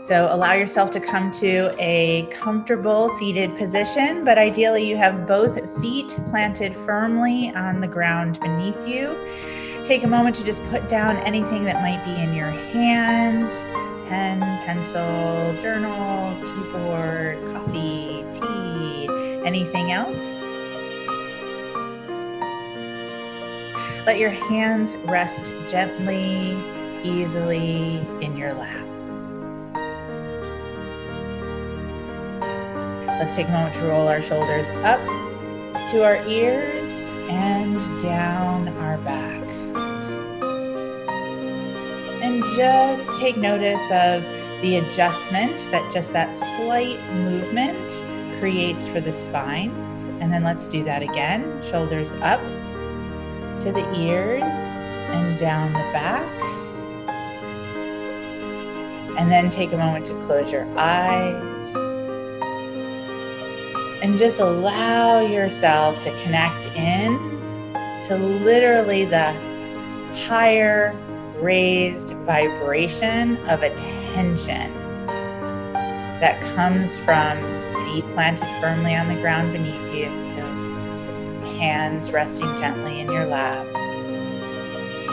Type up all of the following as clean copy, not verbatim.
So allow yourself to come to a comfortable seated position, but ideally you have both feet planted firmly on the ground beneath you. Take a moment to just put down anything that might be in your hands: pen, pencil, journal, keyboard, coffee, tea, anything else. Let your hands rest gently, easily in your lap. Let's take a moment to roll our shoulders up to our ears and down our back. And just take notice of the adjustment that just that slight movement creates for the spine. And then let's do that again. Shoulders up to the ears and down the back. And then take a moment to close your eyes. And just allow yourself to connect in to literally the higher raised vibration of attention that comes from feet planted firmly on the ground beneath you, hands resting gently in your lap,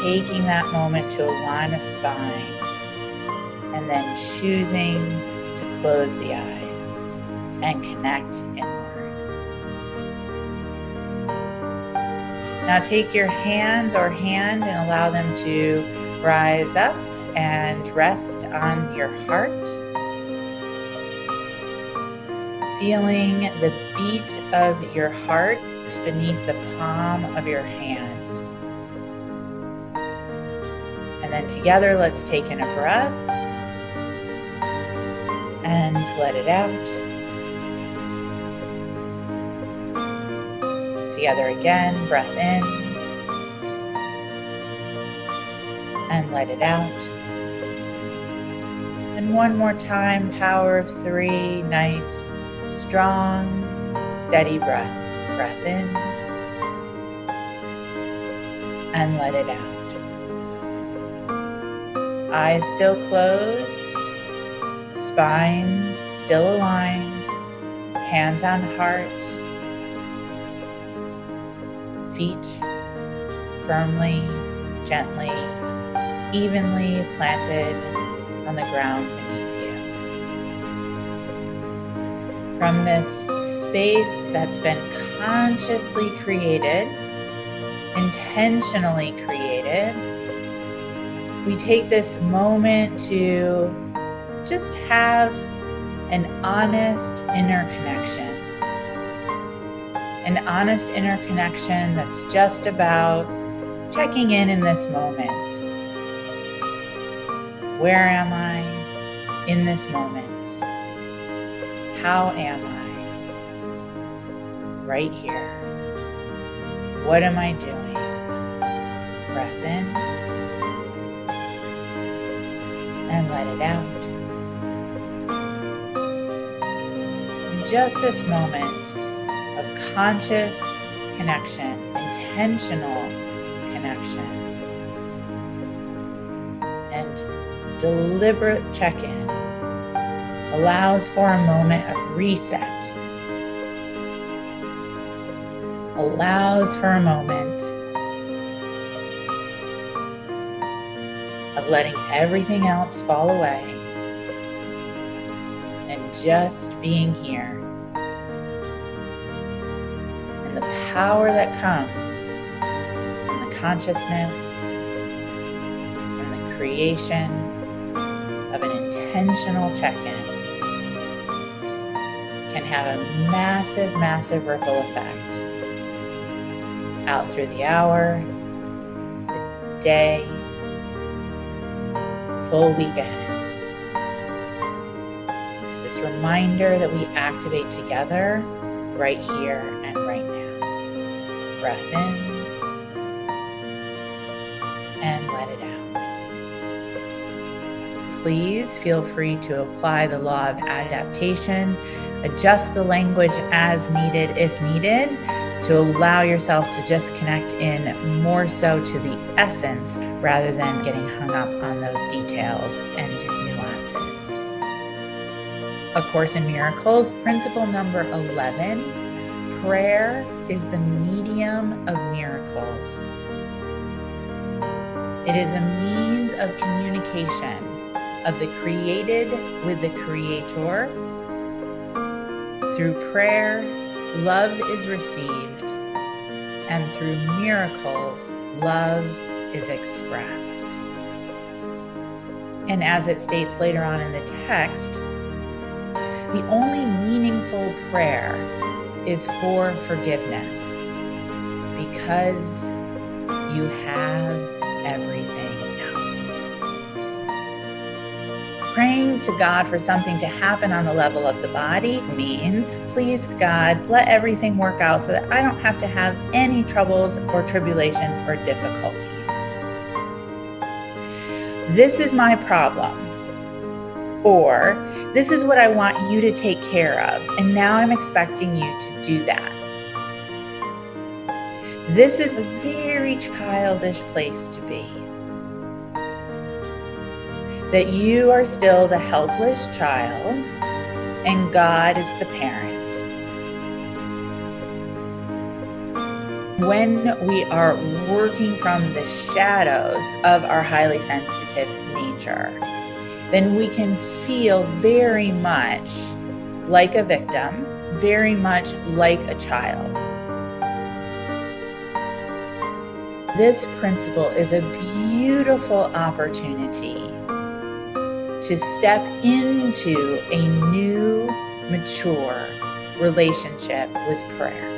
taking that moment to align a spine, and then choosing to close the eyes and connect inward. Now take your hands or hand and allow them to rise up and rest on your heart, feeling the beat of your heart beneath the palm of your hand. And then together, let's take in a breath and let it out. Together again, breath in and let it out. And one more time, power of 3, nice, strong, steady breath. Breath in and let it out. Eyes still closed, spine still aligned, hands on heart, feet firmly, gently, evenly planted on the ground beneath you. From this space that's been consciously created, intentionally created, we take this moment to just have an honest inner connection. An honest inner connection that's just about checking in this moment. Where am I in this moment? How am I right here? What am I doing? Breath in and let it out. Just this moment of conscious connection, intentional connection, and deliberate check-in allows for a moment of reset, allows for a moment of letting everything else fall away and just being here. And the power that comes from the consciousness and the creation of an intentional check-in can have a massive, massive ripple effect out through the hour, the day, full week ahead. It's this reminder that we activate together right here and right now. Breath in and let it out. Please feel free to apply the law of adaptation, adjust the language as needed if needed, to allow yourself to just connect in more so to the essence rather than getting hung up on those details and nuances. A Course in Miracles, principle number 11, prayer is the medium of miracles. It is a means of communication of the created with the Creator. Through prayer, love is received, and through miracles, love is expressed. And as it states later on in the text, the only meaningful prayer is for forgiveness, because you have everything else. Praying to God for something to happen on the level of the body means, please God, let everything work out so that I don't have to have any troubles or tribulations or difficulties. This is my problem. Or, this is what I want you to take care of, and now I'm expecting you to do that. This is a very childish place to be. That you are still the helpless child, and God is the parent. When we are working from the shadows of our highly sensitive nature, then we can feel very much like a victim, very much like a child. This principle is a beautiful opportunity to step into a new, mature relationship with prayer.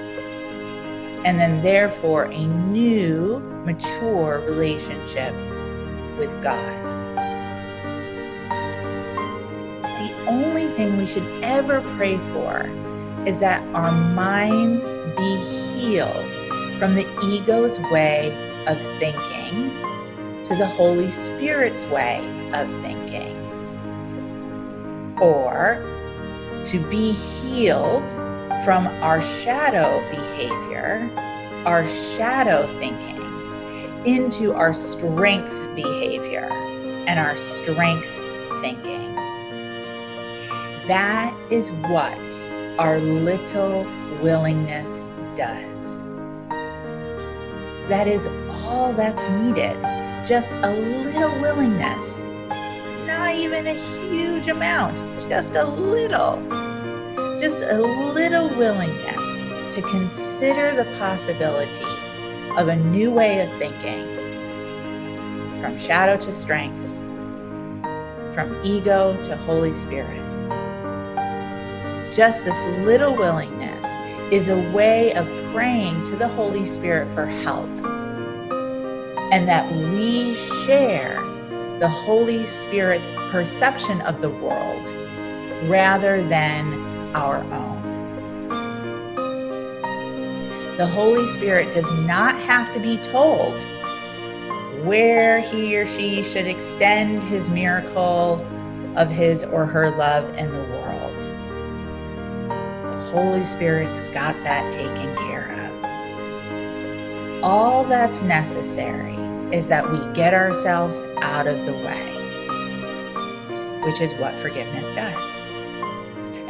And then therefore a new, mature relationship with God. The only thing we should ever pray for is that our minds be healed from the ego's way of thinking to the Holy Spirit's way of thinking. Or to be healed from our shadow behavior, our shadow thinking, into our strength behavior and our strength thinking. That is what our little willingness does. That is all that's needed, just a little willingness. Not even a huge amount, just a little willingness to consider the possibility of a new way of thinking, from shadow to strengths, from ego to Holy Spirit. Just this little willingness is a way of praying to the Holy Spirit for help, and that we share the Holy Spirit's perception of the world rather than our own. The Holy Spirit does not have to be told where he or she should extend his miracle of his or her love in the world. The Holy Spirit's got that taken care of. All that's necessary is that we get ourselves out of the way, which is what forgiveness does.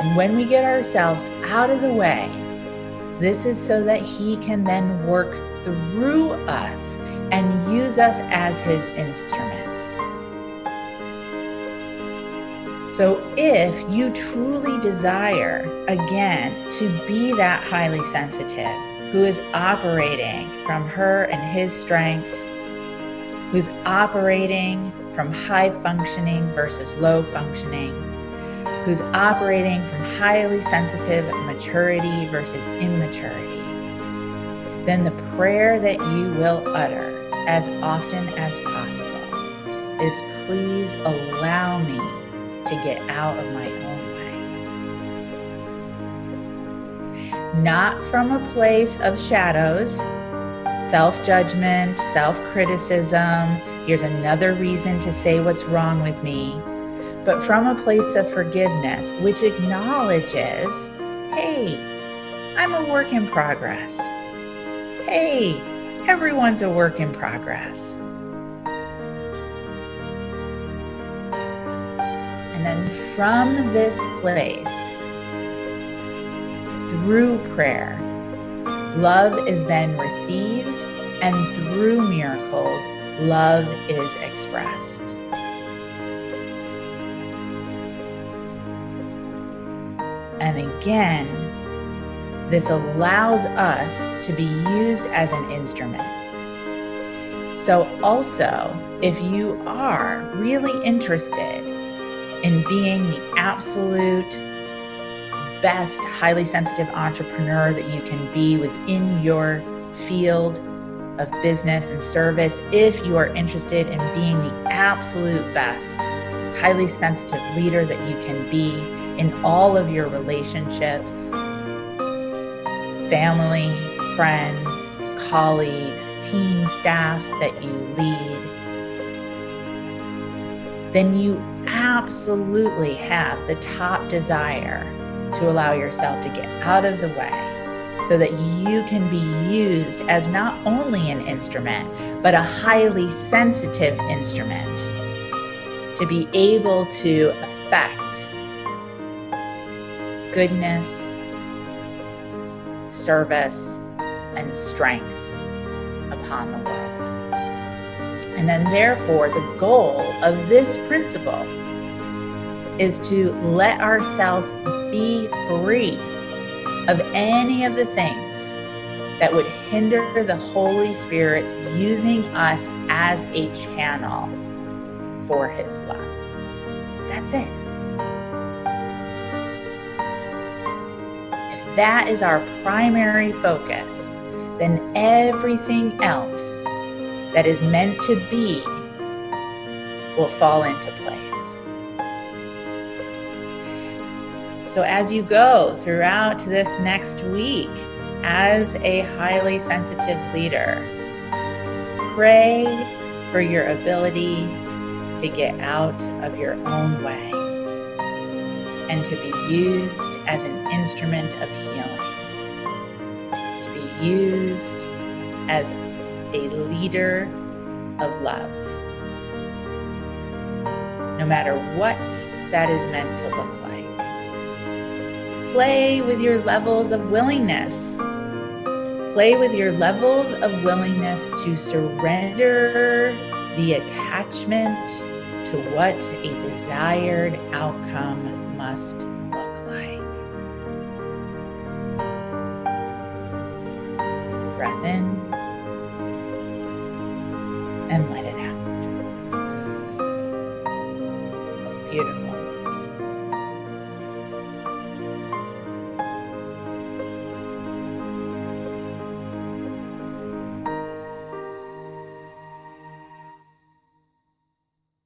And when we get ourselves out of the way, this is so that he can then work through us and use us as his instruments. So if you truly desire, again, to be that highly sensitive who is operating from her and his strengths, who's operating from high functioning versus low functioning, who's operating from highly sensitive maturity versus immaturity, then the prayer that you will utter as often as possible is, please allow me to get out of my own way. Not from a place of shadows, self-judgment, self-criticism, here's another reason to say what's wrong with me, but from a place of forgiveness, which acknowledges, hey, I'm a work in progress. Hey, everyone's a work in progress. And then from this place, through prayer, love is then received, and through miracles, love is expressed. And again, this allows us to be used as an instrument. So also, if you are really interested in being the absolute best highly sensitive entrepreneur that you can be within your field of business and service, if you are interested in being the absolute best highly sensitive leader that you can be in all of your relationships, family, friends, colleagues, team, staff that you lead, then you absolutely have the top desire to allow yourself to get out of the way so that you can be used as not only an instrument, but a highly sensitive instrument to be able to affect goodness, service, and strength upon the world. And then therefore, the goal of this principle is to let ourselves be free of any of the things that would hinder the Holy Spirit using us as a channel for His love. That's it. If that is our primary focus, then everything else that is meant to be will fall into place. So as you go throughout this next week as a highly sensitive leader, pray for your ability to get out of your own way and to be used as an instrument of healing, to be used as a leader of love, no matter what that is meant to look like. Play with your levels of willingness. Play with your levels of willingness to surrender the attachment to what a desired outcome must look like. Breath in and let